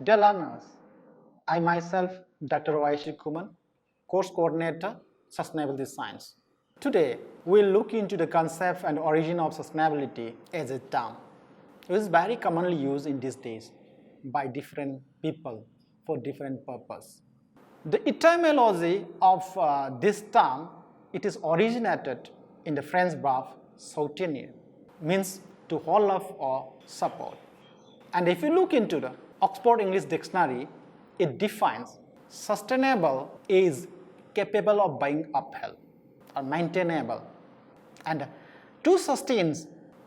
Dear learners, I myself, Dr. Y.S.C. Khuman, Course Coordinator, Sustainability Science. Today, we'll look into the concept and origin of sustainability as a term. It is very commonly used in these days by different people for different purpose. The etymology of this term, it is originated in the French verb soutenir, means to hold up or support. And if you look into the Oxford English Dictionary, it defines sustainable is capable of being upheld or maintainable. And to sustain,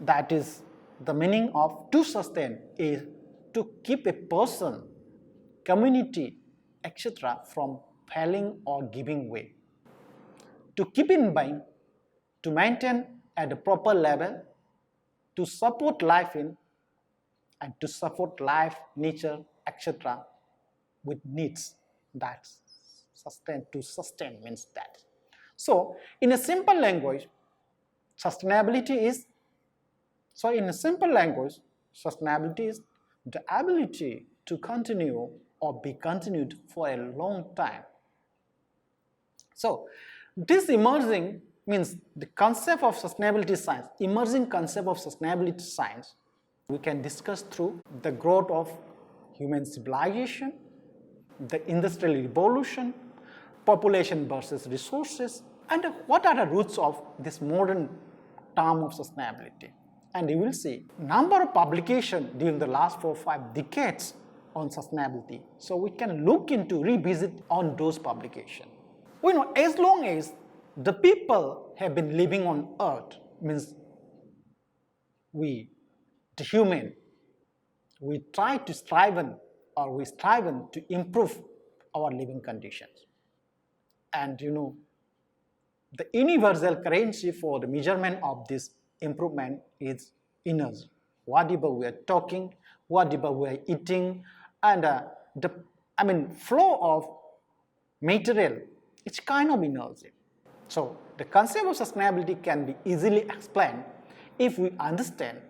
that is the meaning of to sustain is to keep a person, community, etc. from failing or giving way. To keep in being, to maintain at the proper level, to support life in, and to support life, nature, etc. with needs. That to sustain means that. So, in a simple language, sustainability is the ability to continue or be continued for a long time. So, this emerging means the concept of sustainability science, emerging concept of sustainability science, we can discuss through the growth of human civilization, the industrial revolution, population versus resources, and what are the roots of this modern term of sustainability. And you will see number of publications during the last 4 or 5 decades on sustainability. So we can look into, revisit on those publications. We know as long as the people have been living on earth, means the human, we try to strive to improve our living conditions. And the universal currency for the measurement of this improvement is energy. Whatever we are talking, whatever we are eating, and flow of material, it's kind of energy. So the concept of sustainability can be easily explained if we understand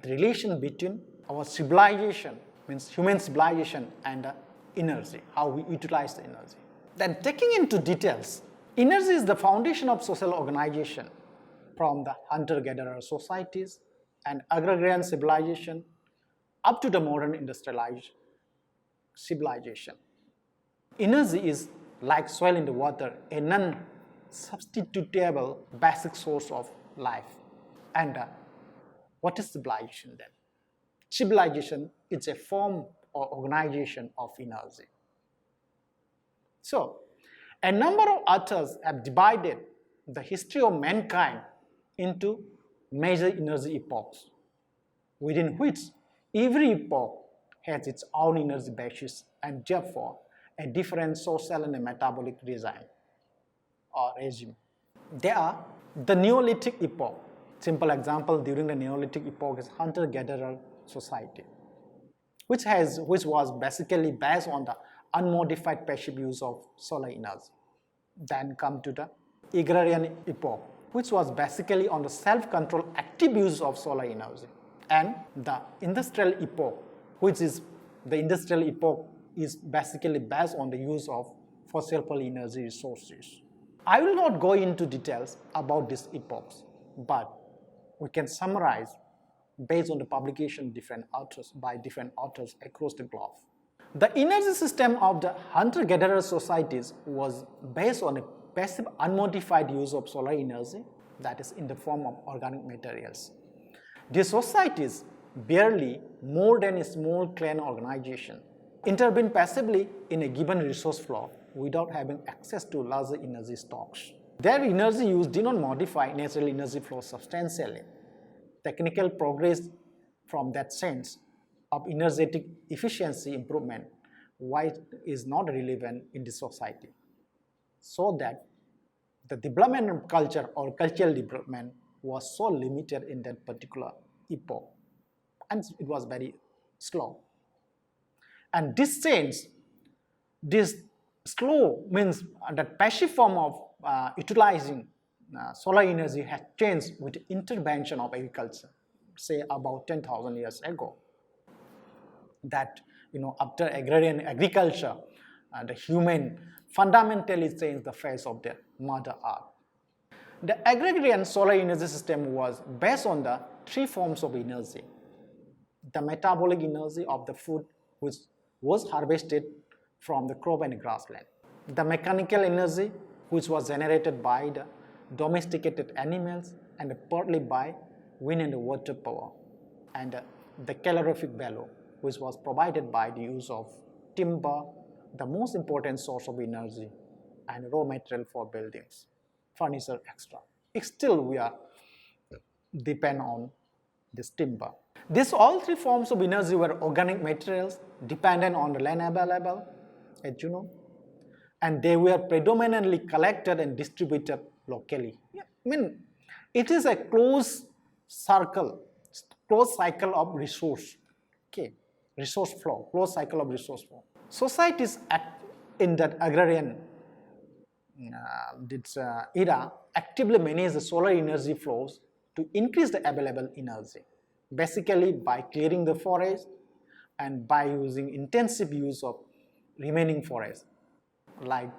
the relation between our civilization, means human civilization, and energy, how we utilize the energy. Then taking into details, energy is the foundation of social organization from the hunter-gatherer societies and agrarian civilization up to the modern industrialized civilization. Energy is like soil in the water, a non-substitutable basic source of life. And what is civilization then? Civilization is a form or organization of energy. So, a number of authors have divided the history of mankind into major energy epochs, within which every epoch has its own energy basis and therefore a different social and metabolic regime or regime. There are the Neolithic epoch. Simple example during the Neolithic epoch is hunter-gatherer society, which was basically based on the unmodified passive use of solar energy. Then come to the agrarian epoch, which was basically on the self-controlled active use of solar energy. And the industrial epoch, which is the industrial epoch is basically based on the use of fossil fuel energy resources. I will not go into details about these epochs, but we can summarize based on the publication by different authors across the globe. The energy system of the hunter-gatherer societies was based on a passive unmodified use of solar energy, that is in the form of organic materials. These societies, barely more than a small clan organization, intervene passively in a given resource flow without having access to larger energy stocks. Their energy use did not modify natural energy flow substantially. Technical progress from that sense of energetic efficiency improvement is not relevant in the society. So that the development of culture or cultural development was so limited in that particular epoch, and it was very slow. And this change, this slow means that passive form of utilizing solar energy has changed with the intervention of agriculture, say about 10,000 years ago. That after agrarian agriculture, the human fundamentally changed the face of the Mother Earth. The agrarian solar energy system was based on the three forms of energy. The metabolic energy of the food which was harvested from the crop and grassland. The mechanical energy which was generated by the domesticated animals and partly by wind and water power. And the calorific value which was provided by the use of timber, the most important source of energy, and raw material for buildings, furniture, etc. Still we are depend on this timber. These all three forms of energy were organic materials dependent on the land available, as you know, and they were predominantly collected and distributed locally. It is a closed cycle of resource, resource flow, closed cycle of resource flow. Societies in that agrarian era actively manage the solar energy flows to increase the available energy, basically by clearing the forest and by using intensive use of remaining forest. Like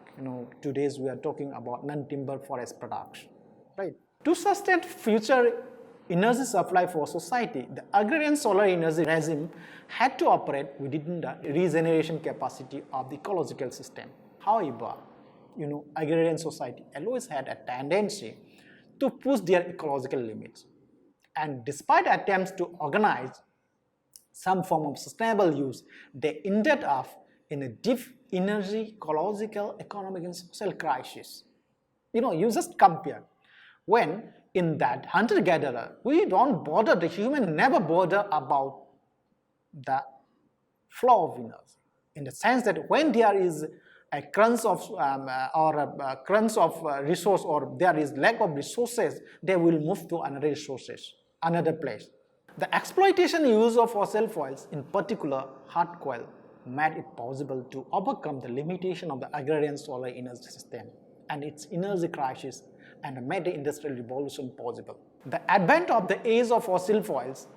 today's we are talking about non-timber forest production, right? To sustain future energy supply for society, the agrarian solar energy regime had to operate within the regeneration capacity of the ecological system. However, agrarian society always had a tendency to push their ecological limits. And despite attempts to organize some form of sustainable use, they ended up in a deep energy, ecological, economic, and social crisis. You just compare. When in that hunter-gatherer, we don't bother, the human never bother about the flow of energy. In the sense that when there is a crunch of resource, or there is lack of resources, they will move to another resources, another place. The exploitation use of fossil fuels, in particular hard coal, made it possible to overcome the limitation of the agrarian solar energy system and its energy crisis, and made the industrial revolution possible. The advent of the age of fossil fuels,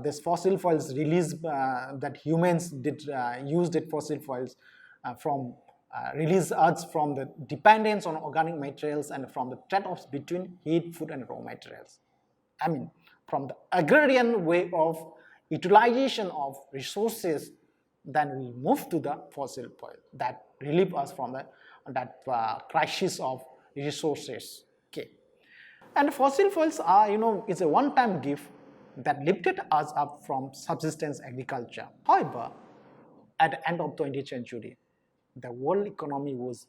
this fossil fuels release that humans did used it fossil fuels from release Earth from the dependence on organic materials and from the trade-offs between heat, food, and raw materials. From the agrarian way of utilization of resources, then we move to the fossil fuel that relieve us from that crisis of resources. And fossil fuels are, it's a one-time gift that lifted us up from subsistence agriculture. However, at the end of the 20th century, the world economy was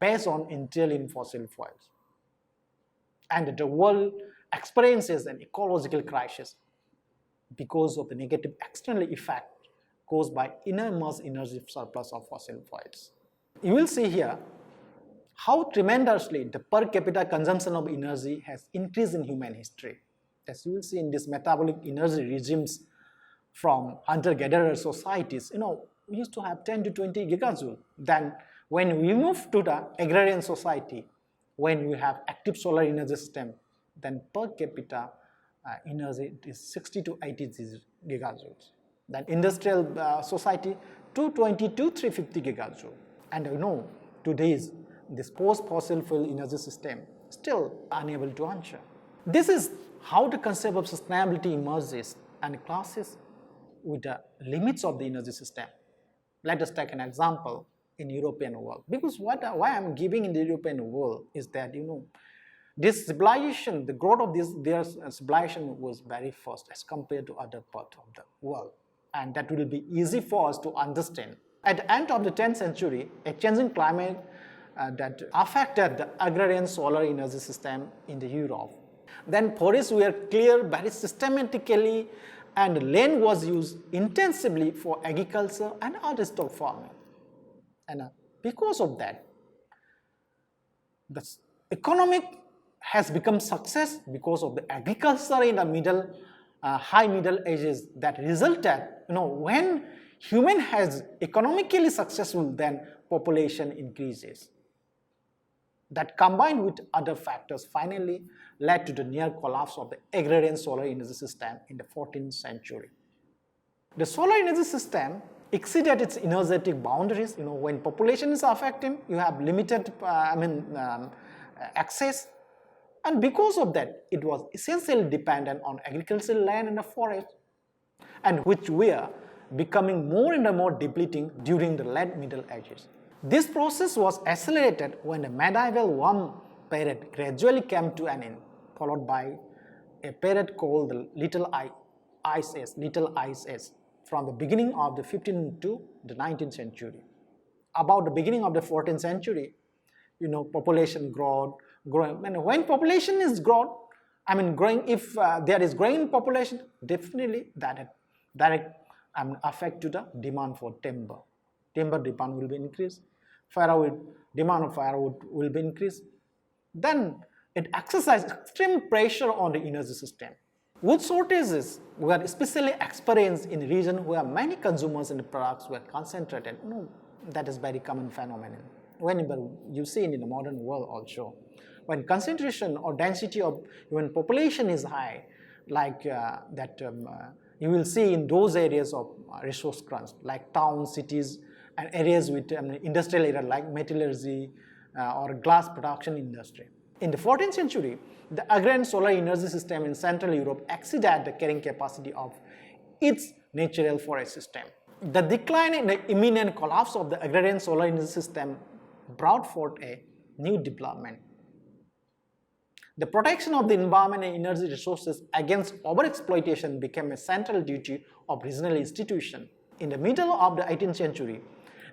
based on entirely in fossil fuels. And the world experiences an ecological crisis because of the negative external effect caused by enormous energy surplus of fossil fuels. You will see here how tremendously the per capita consumption of energy has increased in human history. As you will see in these metabolic energy regimes from hunter-gatherer societies, we used to have 10 to 20 gigajoule. Then when we move to the agrarian society, when we have active solar energy system, then per capita energy is 60 to 80 gigajoules. Then industrial society, 220 to 350 gigajoule. And today's this post-fossil fuel energy system still unable to answer. This is how the concept of sustainability emerges and clashes with the limits of the energy system. Let us take an example in European world. Because why I'm giving in the European world is that, this civilization, the growth of their civilization was very fast as compared to other parts of the world. And that will be easy for us to understand. At the end of the 10th century, a changing climate that affected the agrarian solar energy system in the Europe. Then forests were cleared very systematically and land was used intensively for agriculture and other stock farming. And because of that, the economic has become success because of the agriculture in the high middle ages that resulted, when human has economically successful, then population increases. that combined with other factors finally led to the near collapse of the agrarian solar energy system in the 14th century. The solar energy system exceeded its energetic boundaries. When population is affected, you have limited access, and because of that, it was essentially dependent on agricultural land and the forest, and which were becoming more and more depleting during the late Middle Ages. This process was accelerated when the medieval warm period gradually came to an end, followed by a period called the Little Ice Age, from the beginning of the 15th to the 19th century. About the beginning of the 14th century, population growing. And when population is growing, if there is growing population, definitely that direct affect to the demand for timber. Timber demand will be increased. Demand of firewood will be increased. Then it exercises extreme pressure on the energy system. Wood shortages were especially experienced in regions where many consumers and products were concentrated. That is very common phenomenon. Whenever you see in the modern world also, when concentration or density of when population is high, like you will see in those areas of resource crunch, like towns, cities, and areas with industrial area like metallurgy or glass production industry. In the 14th century, the agrarian solar energy system in Central Europe exceeded the carrying capacity of its natural forest system. The decline and the imminent collapse of the agrarian solar energy system brought forth a new development. The protection of the environment and energy resources against overexploitation became a central duty of regional institutions. In the middle of the 18th century,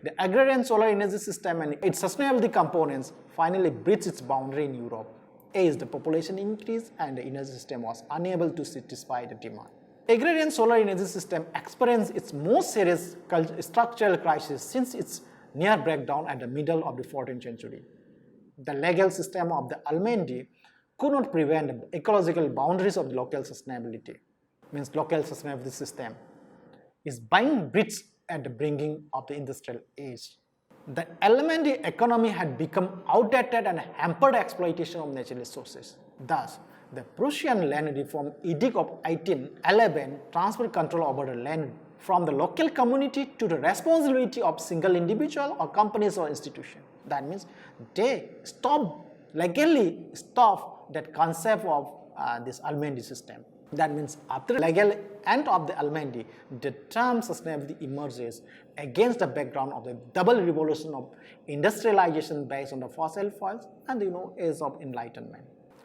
the agrarian solar energy system and its sustainability components finally breached its boundary in Europe, as the population increased and the energy system was unable to satisfy the demand. Agrarian solar energy system experienced its most serious structural crisis since its near breakdown at the middle of the 14th century. The legal system of the Almendi could not prevent the ecological boundaries of the local sustainability. Means local sustainability system is being breached at the bringing of the industrial age. The Almendi economy had become outdated and hampered exploitation of natural resources. Thus, the Prussian Land Reform Edict of 1811 transferred control over the land from the local community to the responsibility of single individual or companies or institutions. That means they legally stopped that concept of this Almendi system. That means after the legal end of the Almendi, the term sustainability emerges against the background of the double revolution of industrialization based on the fossil fuels and the age of enlightenment.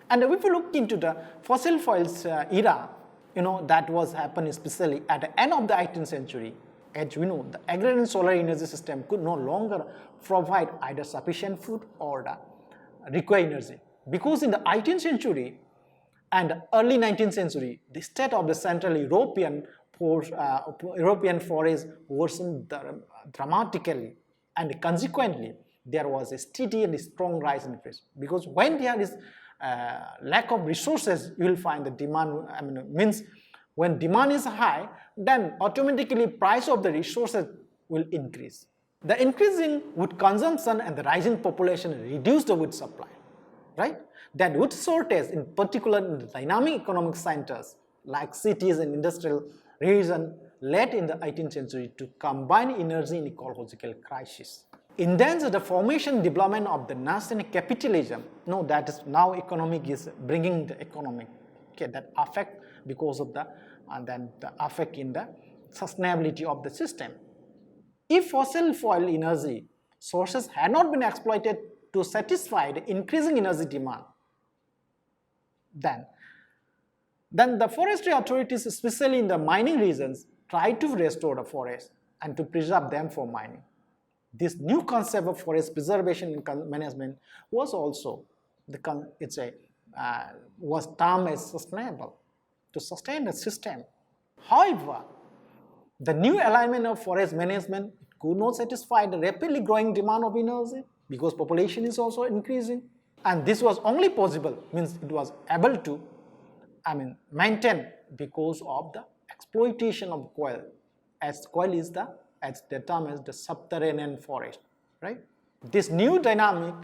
And if you look into the fossil fuels era, that was happening especially at the end of the 18th century. As we know, the agrarian solar energy system could no longer provide either sufficient food or the required energy. Because in the 18th century and early 19th century, the state of the Central European forest worsened dramatically, and consequently, there was a steady and strong rise in price. Because when there is lack of resources, you will find the demand, means when demand is high, then automatically price of the resources will increase. The increasing wood consumption and the rising population reduce the wood supply, right? That wood shortage, in particular in the dynamic economic centers like cities and industrial regions, led in the 18th century to combine energy in ecological crisis. Endanger the formation development of the national capitalism. That is now economic is bringing the economic that affect because of the effect in the sustainability of the system. If fossil fuel energy sources had not been exploited to satisfy the increasing energy demand, then the forestry authorities, especially in the mining regions, tried to restore the forest and to preserve them for mining. This new concept of forest preservation and management was also was termed as sustainable, to sustain the system. However, the new alignment of forest management could not satisfy the rapidly growing demand of energy because population is also increasing, and this was only possible, means it was able to maintain because of the exploitation of coal, as coal is the term as the subterranean forest, right? This new dynamic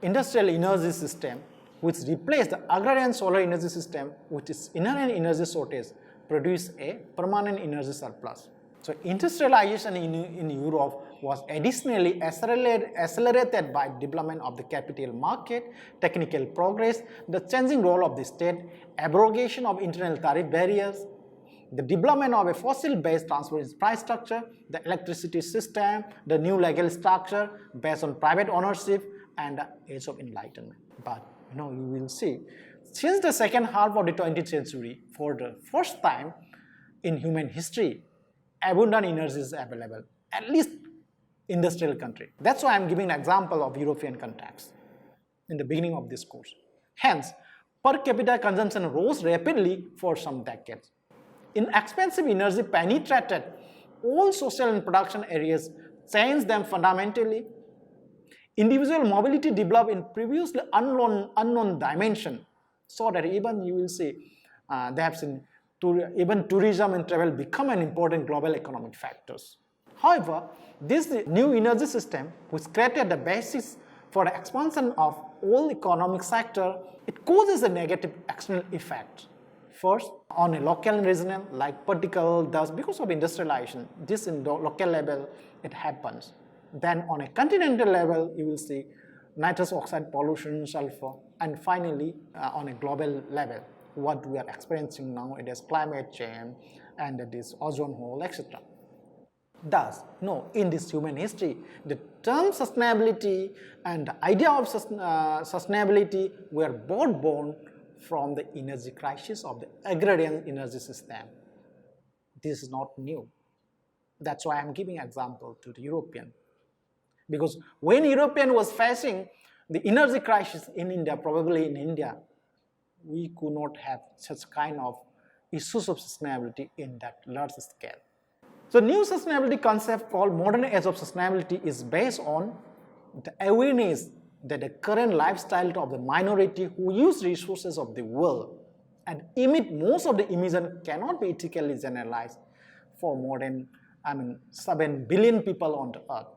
industrial energy system which replaced the agrarian solar energy system with its inherent energy shortage produced a permanent energy surplus. So industrialization in Europe was additionally accelerated by development of the capital market, technical progress, the changing role of the state, abrogation of internal tariff barriers, the development of a fossil-based transport infrastructure, the electricity system, the new legal structure based on private ownership, and the age of enlightenment. But you will see, since the second half of the 20th century, for the first time in human history, abundant energy is available, at least industrial country. That's why I'm giving an example of European context in the beginning of this course. Hence, per capita consumption rose rapidly for some decades. Inexpensive energy penetrated all social and production areas, changed them fundamentally. Individual mobility developed in previously unknown dimension, so that even you will see they have seen even tourism and travel become an important global economic factors. However, this new energy system, which created the basis for the expansion of all economic sector, it causes a negative external effect. First, on a local and regional, like particle dust, because of industrialization, this in the local level, it happens. Then on a continental level, you will see nitrous oxide pollution, sulfur, and finally on a global level, what we are experiencing now, it is climate change and it is ozone hole, etc. Thus, in this human history, the term sustainability and the idea of sustainability were both born from the energy crisis of the agrarian energy system. This is not new. That's why I'm giving example to the European. Because when European was facing the energy crisis in India, probably in India, we could not have such kind of issues of sustainability in that large scale. So new sustainability concept called modern age of sustainability is based on the awareness that the current lifestyle of the minority who use resources of the world and emit most of the emission cannot be ethically generalized for more than 7 billion people on the earth.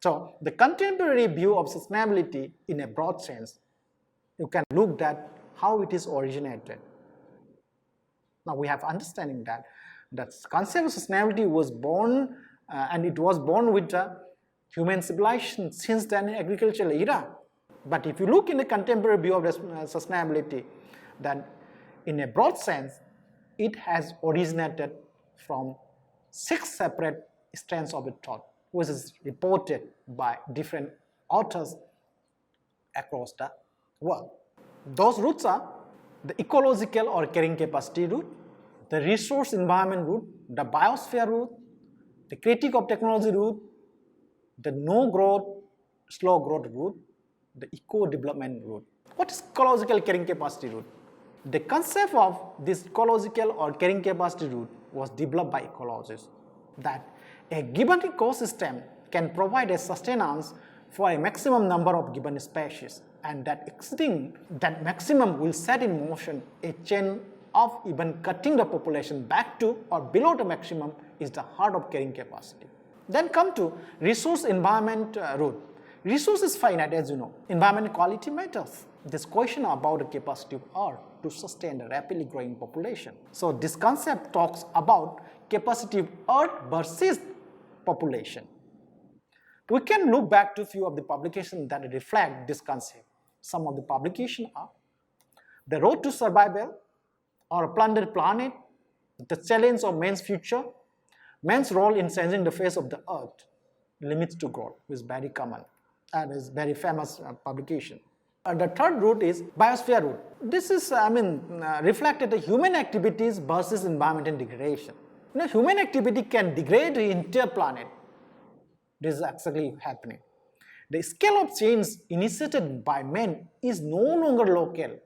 So the contemporary view of sustainability in a broad sense, you can look at how it is originated. Now we have understanding that the concept of sustainability was born and it was born with the human civilization since the agricultural era. But if you look in the contemporary view of sustainability, then in a broad sense, it has originated from 6 separate strands of the thought, which is reported by different authors across the world. Those roots are the ecological or carrying capacity root, the resource environment root, the biosphere root, the critique of technology root, the no growth, slow growth root, the eco-development root. What is ecological carrying capacity root? The concept of this ecological or carrying capacity root was developed by ecologists, that a given ecosystem can provide a sustenance for a maximum number of given species, and that exceeding that maximum will set in motion a chain of even cutting the population back to or below the maximum is the heart of carrying capacity. Then come to resource environment root. Resource is finite, as you know. Environment quality matters. This question about the capacity of Earth to sustain the rapidly growing population. So this concept talks about capacity of Earth versus population. We can look back to a few of the publications that reflect this concept. Some of the publications are The Road to Survival, or A Plundered Planet, The Challenge of Man's Future, Man's Role in Changing the Face of the Earth, Limits to Growth, which is very common and is very famous publication. The third root is biosphere root. This is, reflected the human activities versus environmental degradation. Human activity can degrade the entire planet. This is actually happening. The scale of change initiated by men is no longer local,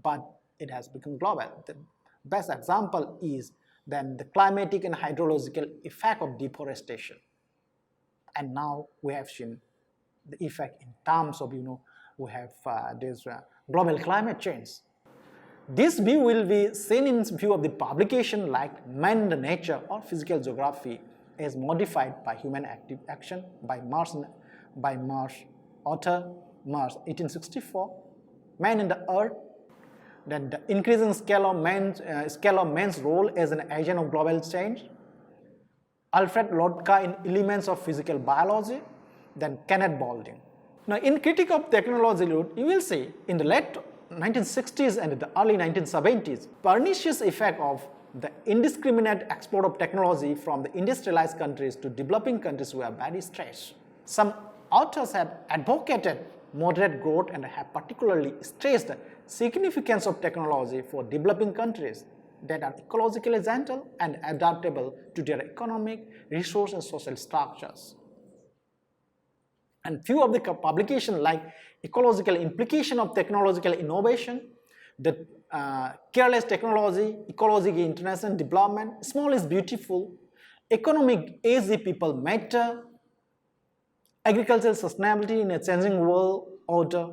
but it has become global. The best example is then the climatic and hydrological effect of deforestation. And now we have seen the effect in terms of, we have this global climate change. This view will be seen in view of the publication like Man and Nature or Physical Geography as modified by human active action by Marsh author Mars, 1864, Man and the Earth, then the increasing scale of man's role as an agent of global change, Alfred Lotka in Elements of Physical Biology, then Kenneth Boulding. Now, in Critique of Technology, you will see in the late 1960s and the early 1970s, pernicious effect of the indiscriminate export of technology from the industrialized countries to developing countries were very stressed. Some authors have advocated moderate growth and have particularly stressed the significance of technology for developing countries that are ecologically gentle and adaptable to their economic, resource and social structures. And few of the publications like Ecological Implication of Technological Innovation, the Careless Technology, Ecological International Development, Small is Beautiful, Economic Age People Matter, Agricultural Sustainability in a Changing World Order.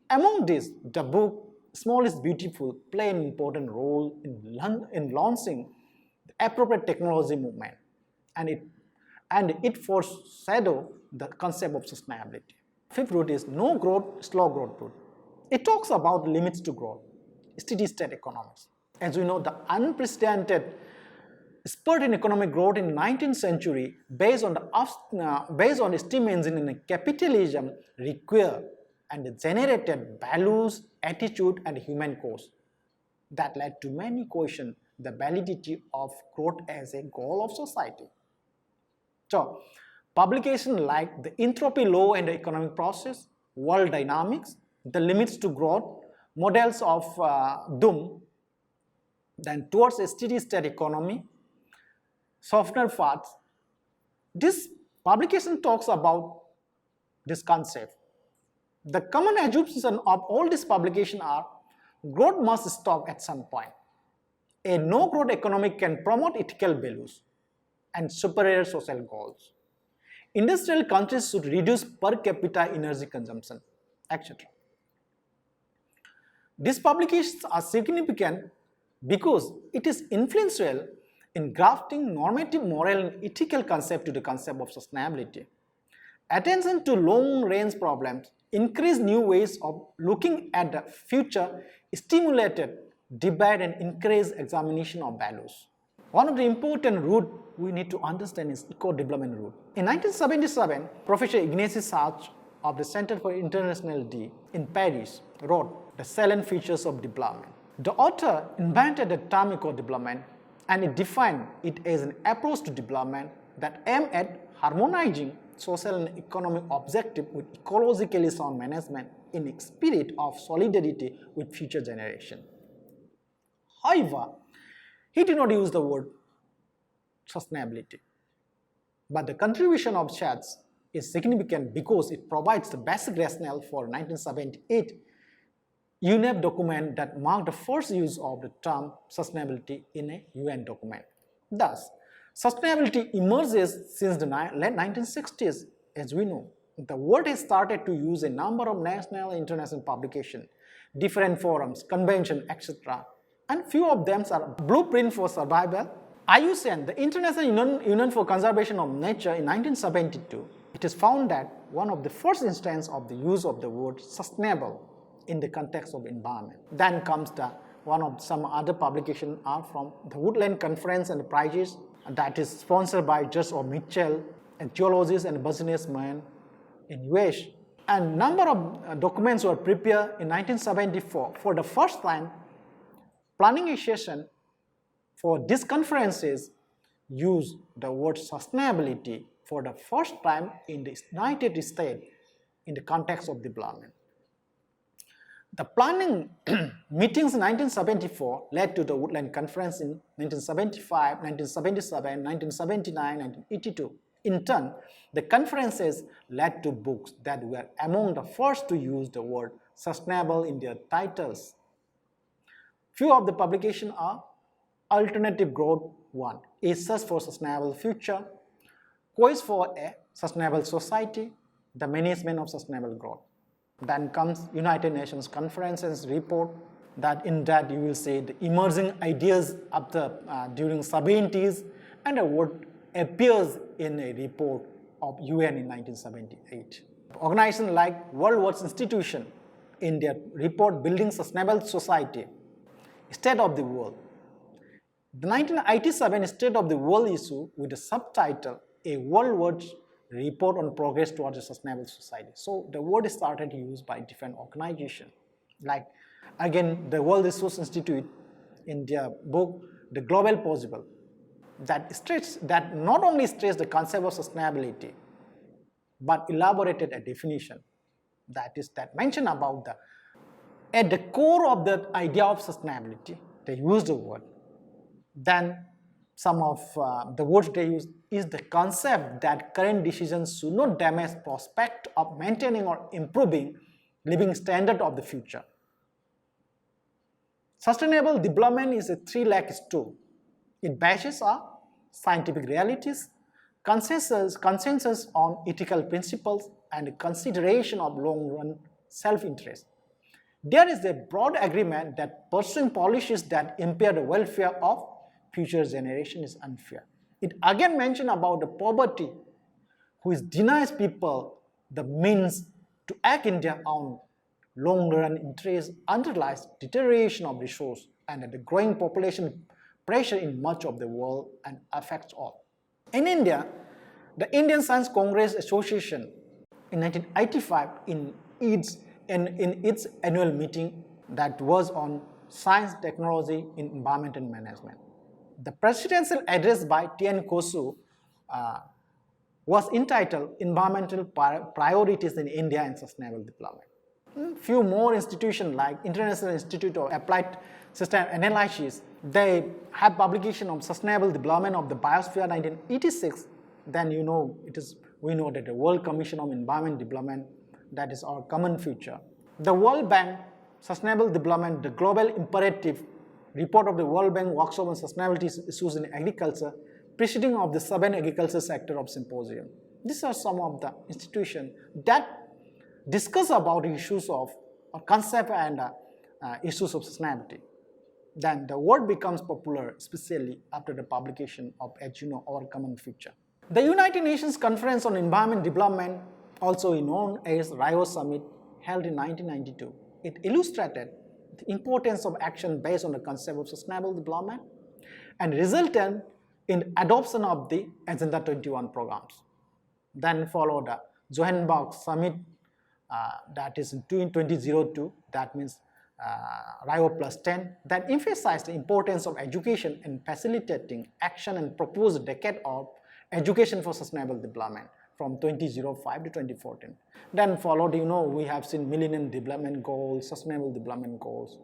Among these, the book Small is Beautiful play an important role in launching the appropriate technology movement, and it foreshadowed the concept of sustainability. Fifth root is no growth, slow growth root. It talks about limits to growth, steady state economics. As we know, the unprecedented spurt in economic growth in the 19th century based on the steam engine and capitalism required and generated values, attitude and human cost that led to many question the validity of growth as a goal of society. So, publications like the entropy law and the economic process, world dynamics, the limits to growth, models of doom, then towards a steady state economy, softener paths. This publication talks about this concept. The common assumptions of all these publications are growth must stop at some point. A no-growth economy can promote ethical values and superior social goals. Industrial countries should reduce per capita energy consumption, etc. These publications are significant because it is influential in grafting normative moral and ethical concept to the concept of sustainability. Attention to long-range problems, increased new ways of looking at the future, stimulated debate and encouraged examination of values. One of the important roots we need to understand is eco-development root. In 1977, Professor Ignacy of the Center for International D in Paris wrote The Salient Features of Development. The author invented the term eco-development and it defined it as an approach to development that aimed at harmonizing social and economic objectives with ecologically sound management in a spirit of solidarity with future generations. However, he did not use the word sustainability, but the contribution of Schatz is significant because it provides the basic rationale for 1978 UNEP document that marked the first use of the term sustainability in a UN document. Thus, sustainability emerges since the late 1960s. As we know, the world has started to use a number of national and international publications, different forums, conventions, etc. And few of them are blueprint for survival. IUCN, the International Union for Conservation of Nature in 1972, it is found that one of the first instances of the use of the word sustainable in the context of environment. Then comes some other publications are from the Woodland Conference and the prizes that is sponsored by Just or Mitchell and geologists and businessmen in US. And number of documents were prepared in 1974. For the first time, planning a session for these conferences used the word sustainability for the first time in the United States in the context of development. The planning meetings in 1974 led to the Woodland Conference in 1975, 1977, 1979, 1982. In turn, the conferences led to books that were among the first to use the word sustainable in their titles. Few of the publications are Alternative Growth 1, A Search for Sustainable Future, Quest for a Sustainable Society, The Management of Sustainable Growth. Then comes United Nations Conferences report that in that you will see the emerging ideas during 70s and a word appears in a report of UN in 1978. Organizations like World Watch Institution in their report Building Sustainable Society, State of the World. The 1987 State of the World issue with the subtitle A World Watch Report on Progress Towards a Sustainable Society. So the word is started used by different organizations. Like again the World Resource Institute in their book The Global Possible, that not only stressed the concept of sustainability but elaborated a definition that mentioned about at the core of the idea of sustainability. They used the word. Then some of the words they use is the concept that current decisions should not damage prospect of maintaining or improving living standard of the future. Sustainable development is a three-leg stool. It bases on scientific realities, consensus on ethical principles, and consideration of long-run self-interest. There is a broad agreement that pursuing policies that impair the welfare of future generations is unfair. It again mentioned about the poverty, which denies people the means to act in their own long-run interest, underlies deterioration of resources and the growing population pressure in much of the world and affects all. In India, the Indian Science Congress Association in 1985 in its annual meeting that was on science, technology in environment and management. The presidential address by T.N. Kosu was entitled Environmental Priorities in India and Sustainable Development. Few more institutions like International Institute of Applied System Analysis, they have publication of Sustainable Development of the Biosphere 1986. Then we know that the World Commission on Environment Development, that is our common future. The World Bank, Sustainable Development, the Global Imperative, report of the World Bank Workshop on Sustainability Issues in Agriculture, preceding of the 7 agriculture sector of symposium. These are some of the institutions that discuss about issues of concept and issues of sustainability. Then the word becomes popular, especially after the publication of IGNOU, Our Common Future. The United Nations Conference on Environment Development, also known as Rio Summit, held in 1992. It illustrated the importance of action based on the concept of sustainable development and resulted in adoption of the Agenda 21 programs. Then followed the Johannesburg Summit, that is in 2002, that means Rio plus 10, that emphasized the importance of education in facilitating action and proposed a decade of education for sustainable development from 2005 to 2014. Then followed, we have seen Millennium Development Goals, Sustainable Development Goals.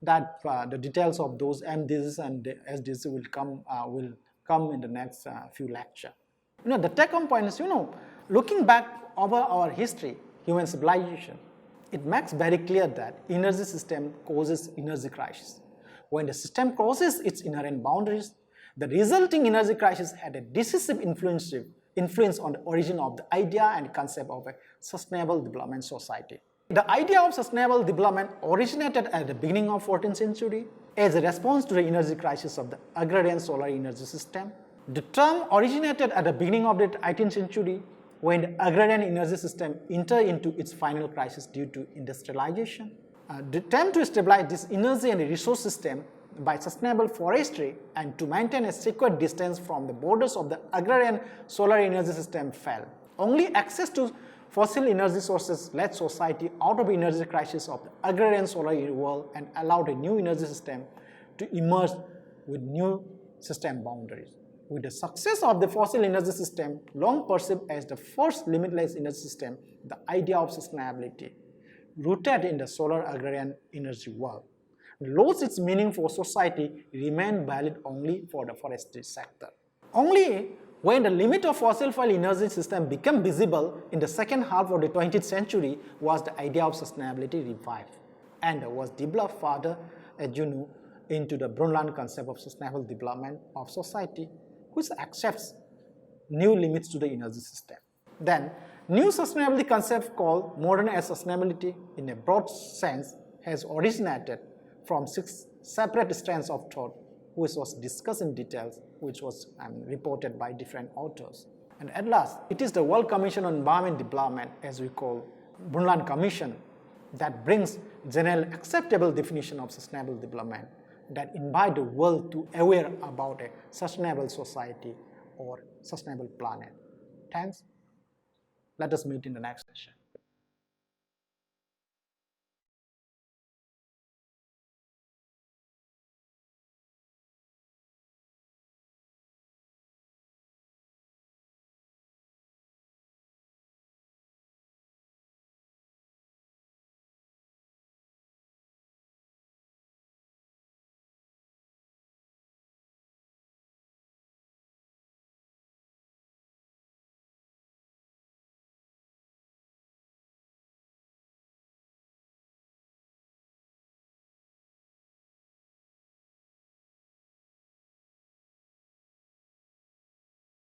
That the details of those MDGs and SDGs will come in the next few lectures. The take-home point is, looking back over our history, human civilization, it makes very clear that energy system causes energy crisis. When the system crosses its inherent boundaries, the resulting energy crisis had a decisive influence on the origin of the idea and concept of a sustainable development society. The idea of sustainable development originated at the beginning of 14th century as a response to the energy crisis of the agrarian solar energy system. The term originated at the beginning of the 18th century when the agrarian energy system entered into its final crisis due to industrialization. The attempt to stabilize this energy and resource system by sustainable forestry and to maintain a secure distance from the borders of the agrarian solar energy system fell. Only access to fossil energy sources led society out of the energy crisis of the agrarian solar world and allowed a new energy system to emerge with new system boundaries. With the success of the fossil energy system, long perceived as the first limitless energy system, the idea of sustainability, rooted in the solar agrarian energy world, lost its meaning for society, remained valid only for the forestry sector. Only when the limit of fossil fuel energy system became visible in the second half of the 20th century was the idea of sustainability revived and was developed further, as you know, into the Brundtland concept of sustainable development of society, which accepts new limits to the energy system. Then, new sustainability concept called modern as sustainability in a broad sense has originated from 6 separate strands of thought, which was discussed in details, which was reported by different authors. And at last, it is the World Commission on Environment Development, as we call Brundtland Commission, that brings general acceptable definition of sustainable development that invite the world to aware about a sustainable society or sustainable planet. Thanks. Let us meet in the next session.